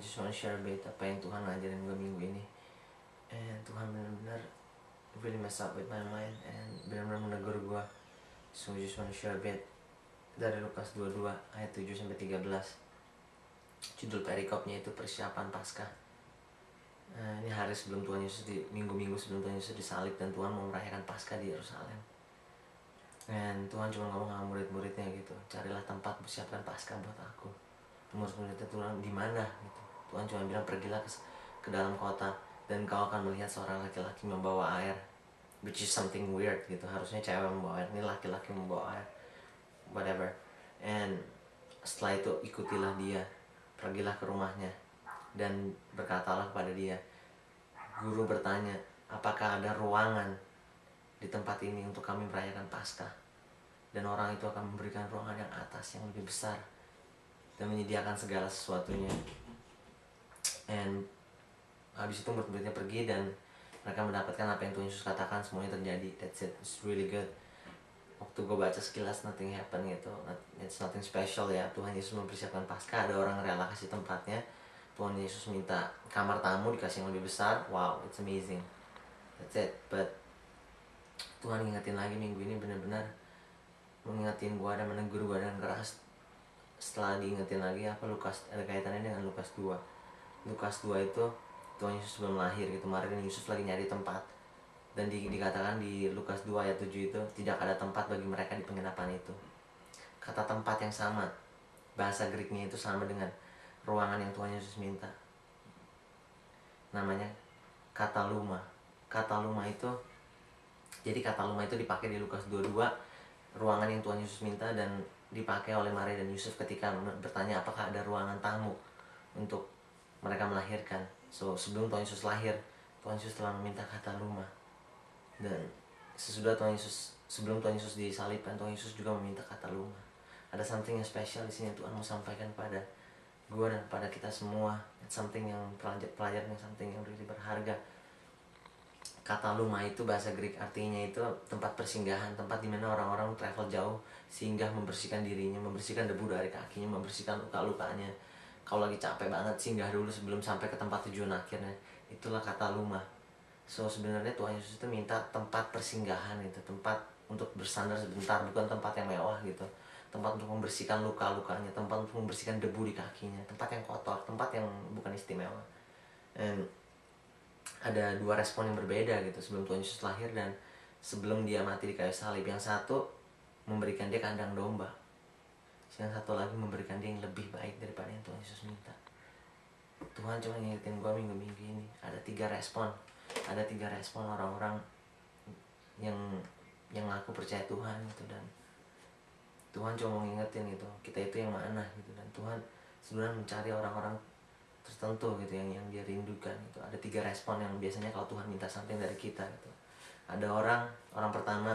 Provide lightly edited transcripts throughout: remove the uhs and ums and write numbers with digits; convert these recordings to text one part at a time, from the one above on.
just wanna share a bit apa yang Tuhan ngajarin gue minggu ini. And Tuhan benar-benar really mess up with my mind and benar-benar menegur gue. So I just wanna share a bit dari Lukas 22 ayat 7-13. Judul perikopnya itu persiapan Paskah. Ini hari sebelum Tuhan Yesus minggu-minggu sebelum Tuhan Yesus disalib dan Tuhan mau merayakan Paskah di Yerusalem. Dan Tuhan cuma ngomong sama murid-muridnya gitu, carilah tempat persiapkan Paskah buat aku. Murid-muridnya Tuhan di mana gitu. Tuhan cuma bilang pergilah ke dalam kota dan kau akan melihat seorang laki-laki membawa air, which is something weird gitu. Harusnya cewek membawa air, ini laki-laki membawa air, whatever. And setelah itu ikutilah dia, pergilah ke rumahnya dan berkatalah kepada dia, guru bertanya, apakah ada ruangan di tempat ini untuk kami merayakan Paskah? Dan orang itu akan memberikan ruangan yang atas, yang lebih besar, dan menyediakan segala sesuatunya. And habis itu murid-muridnya pergi dan mereka mendapatkan apa yang Tuhan Yesus katakan, semuanya terjadi. That's it, it's really good. Waktu gue baca sekilas nothing happen gitu, it's nothing special ya. Tuhan Yesus mempersiapkan Paskah, ada orang rela kasih tempatnya. Tuhan Yesus minta kamar tamu dikasih yang lebih besar. Wow, it's amazing. That's it. But Tuhan ingetin lagi minggu ini, benar-benar mengingetin gue dan menegur gue dengan keras. Setelah diingetin lagi apa, Lukas, ada kaitannya dengan Lukas 2. Lukas 2 itu Tuhan Yesus sebelum lahir gitu. Kemarin Yusuf lagi nyari tempat. Dan dikatakan di Lukas 2 ayat 7 itu, tidak ada tempat bagi mereka di penginapan itu. Kata tempat yang sama, bahasa Greeknya itu sama dengan ruangan yang Tuhan Yesus minta. Namanya kataluma. Kataluma itu, jadi kataluma itu dipakai di Lukas 22, ruangan yang Tuhan Yesus minta, dan dipakai oleh Maria dan Yusuf ketika bertanya apakah ada ruangan tamu untuk mereka melahirkan. So sebelum Tuhan Yesus lahir, Tuhan Yesus telah meminta kataluma. Dan sesudah Tuhan Yesus, sebelum Tuhan Yesus disalibkan, Tuhan Yesus juga meminta kataluma. Ada something yang spesial di sini yang Tuhan mau sampaikan pada gue dan pada kita semua. It's something yang pelajaran yang something yang really berharga. Kataluma itu bahasa Greek, artinya itu tempat persinggahan, tempat di mana orang-orang travel jauh singgah membersihkan dirinya, membersihkan debu dari kakinya, membersihkan luka-lukanya. Kalau lagi capek banget, singgah dulu sebelum sampai ke tempat tujuan akhirnya. Itulah kataluma. So sebenarnya Tuhan Yesus itu minta tempat persinggahan, itu tempat untuk bersandar sebentar, bukan tempat yang mewah gitu. Tempat untuk membersihkan luka-lukanya, tempat untuk membersihkan debu di kakinya, tempat yang kotor, tempat yang bukan istimewa. And ada dua respon yang berbeda gitu sebelum Tuhan Yesus lahir dan sebelum dia mati di kayu salib. Yang satu memberikan dia kandang domba, yang satu lagi memberikan dia yang lebih baik daripada yang Tuhan Yesus minta. Tuhan cuma ngingetin gue minggu-minggu ini, ada tiga respon orang-orang yang ngaku percaya Tuhan gitu. Dan Tuhan cuma mau ngingetin gitu, kita itu yang mana gitu. Dan Tuhan sebenarnya mencari orang-orang tertentu gitu yang dia rindukan gitu. Ada tiga respon yang biasanya kalau Tuhan minta something dari kita gitu. Ada orang pertama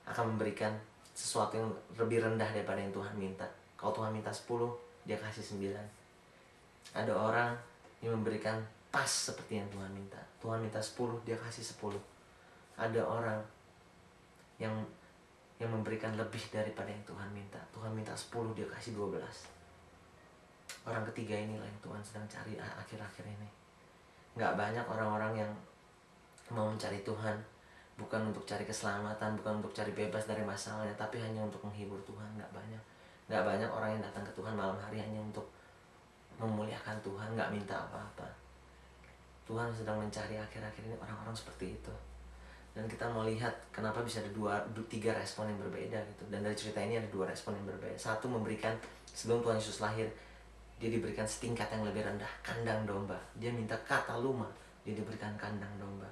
akan memberikan sesuatu yang lebih rendah daripada yang Tuhan minta. Kalau Tuhan minta 10, dia kasih 9. Ada orang yang memberikan pas seperti yang Tuhan minta. Tuhan minta 10, dia kasih 10. Ada orang yang memberikan lebih daripada yang Tuhan minta. Tuhan minta 10, dia kasih 12. Orang ketiga inilah yang Tuhan sedang cari akhir-akhir ini. Gak banyak orang-orang yang mau mencari Tuhan, bukan untuk cari keselamatan, bukan untuk cari bebas dari masalahnya, tapi hanya untuk menghibur Tuhan. Gak banyak orang yang datang ke Tuhan malam hari hanya untuk memuliakan Tuhan, gak minta apa-apa. Tuhan sedang mencari akhir-akhir ini orang-orang seperti itu. Dan kita mau lihat kenapa bisa ada tiga respon yang berbeda gitu. Dan dari cerita ini ada dua respon yang berbeda. Satu memberikan, sebelum Tuhan Yesus lahir, dia diberikan setingkat yang lebih rendah, kandang domba. Dia minta kataluma, dia diberikan kandang domba.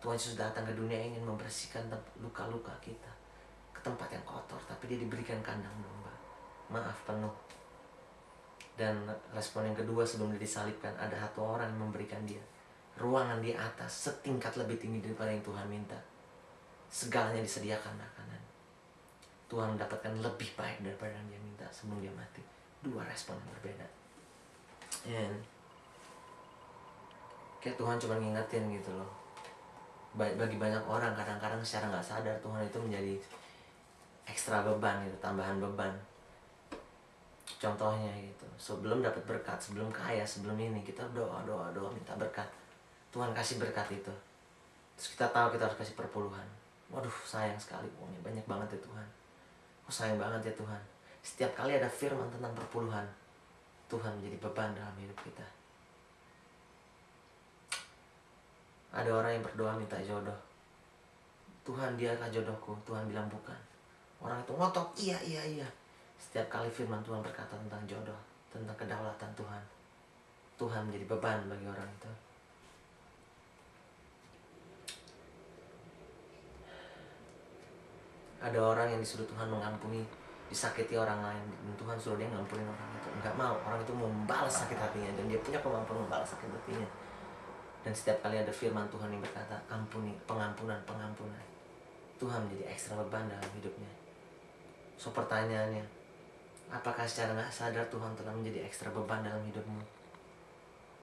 Tuhan Yesus datang ke dunia ingin membersihkan luka-luka kita, ke tempat yang kotor, tapi dia diberikan kandang domba, maaf penuh. Dan respon yang kedua sebelum dia disalibkan, ada satu orang yang memberikan dia ruangan di atas, setingkat lebih tinggi daripada yang Tuhan minta. Segalanya disediakan makanan. Tuhan mendapatkan lebih baik daripada yang dia minta sebelum dia mati. Dua respon yang berbeda. And kayak Tuhan cuma ngingetin gitu loh. Bagi banyak orang kadang-kadang secara gak sadar Tuhan itu menjadi ekstra beban gitu, tambahan beban. contohnya gitu. Sebelum dapat berkat, sebelum kaya, sebelum ini kita doa minta berkat, Tuhan kasih berkat itu. Terus kita tahu kita harus kasih perpuluhan. Waduh, sayang sekali uangnya banyak banget ya Tuhan. Oh sayang banget ya Tuhan. Setiap kali ada firman tentang perpuluhan, Tuhan menjadi beban dalam hidup kita. Ada orang yang berdoa minta jodoh. Tuhan, diakah jodohku? Tuhan bilang bukan. Orang itu ngotot, iya. Setiap kali firman Tuhan berkata tentang jodoh, tentang kedaulatan Tuhan, Tuhan menjadi beban bagi orang itu. Ada orang yang disuruh Tuhan mengampuni, disakiti orang lain, dan Tuhan suruh dia ngampunin orang itu. Enggak mau, orang itu mau membalas sakit hatinya, dan dia punya kemampuan membalas sakit hatinya. Dan setiap kali ada firman Tuhan yang berkata ampuni, pengampunan, Tuhan menjadi ekstra beban dalam hidupnya. So pertanyaannya, apakah secara gak sadar Tuhan telah menjadi ekstra beban dalam hidupmu?